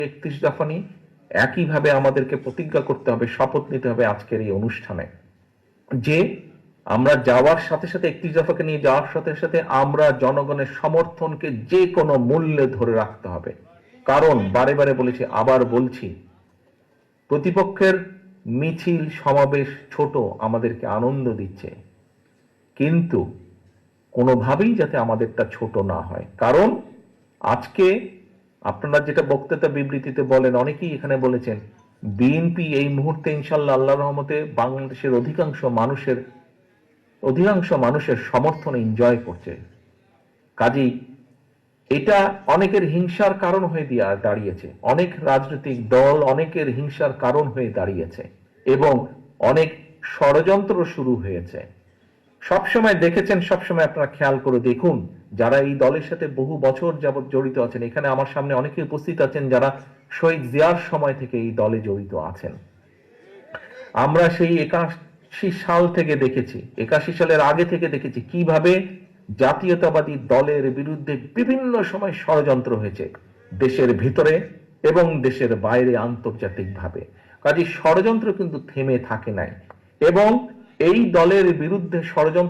31 দফা নিয়ে একইভাবে আমাদেরকে প্রতিজ্ঞা করতে হবে, শপথ নিতে হবে আজকের এই অনুষ্ঠানে, যে আমরা যাওয়ার সাথে সাথে 31 দফাকে নিয়ে যাওয়ার সাথে সাথে আমরা জনগণের সমর্থনকে যে কোনো মূল্যে ধরে রাখতে হবে। কারণ বারে বারে বলেছি, আবার বলছি, প্রতিপক্ষের মিছিল সমাবেশ ছোট, আমাদেরকে আনন্দ দিচ্ছে, কিন্তু কোনোভাবেই যাতে আমাদেরটা ছোট না হয়। কারণ আজকে আপনারা যেটা বক্তৃতা বিবৃতিতে বলেন, অনেকেই এখানে বলেছেন, বিএনপি এই মুহূর্তে ইনশাল্লাহ আল্লাহর রহমতে বাংলাদেশের অধিকাংশ মানুষের সমর্থন এনজয় করছে। কাজেই এটা অনেকের হিংসার কারণ হয়ে দাঁড়িয়েছে, অনেক রাজনৈতিক দল অনেকের হিংসার কারণ হয়ে দাঁড়িয়েছে এবং অনেক ষড়যন্ত্র শুরু হয়েছে। সবসময় দেখেছেন, সবসময় আপনারা খেয়াল করে দেখুন, যারা এই দলের সাথে বহু বছর যাবৎ জড়িত আছেন, এখানে আমার সামনে অনেকে উপস্থিত আছেন যারা শহীদ জিয়ার সময় থেকে এই দলে জড়িত আছেন। আমরা সেই 81 সাল থেকে দেখেছি, 81 সালের আগে থেকে দেখেছি কিভাবে জাতীয়তাবাদী দলের বিরুদ্ধে বিভিন্ন সময় ষড়যন্ত্র হয়েছে, দেশের ভিতরে এবং দেশের বাইরে, আন্তর্জাতিকভাবে। কাজে ষড়যন্ত্র কিন্তু থেমে থাকে নাই এবং এই দলের বিরুদ্ধে ষড়যন্ত্র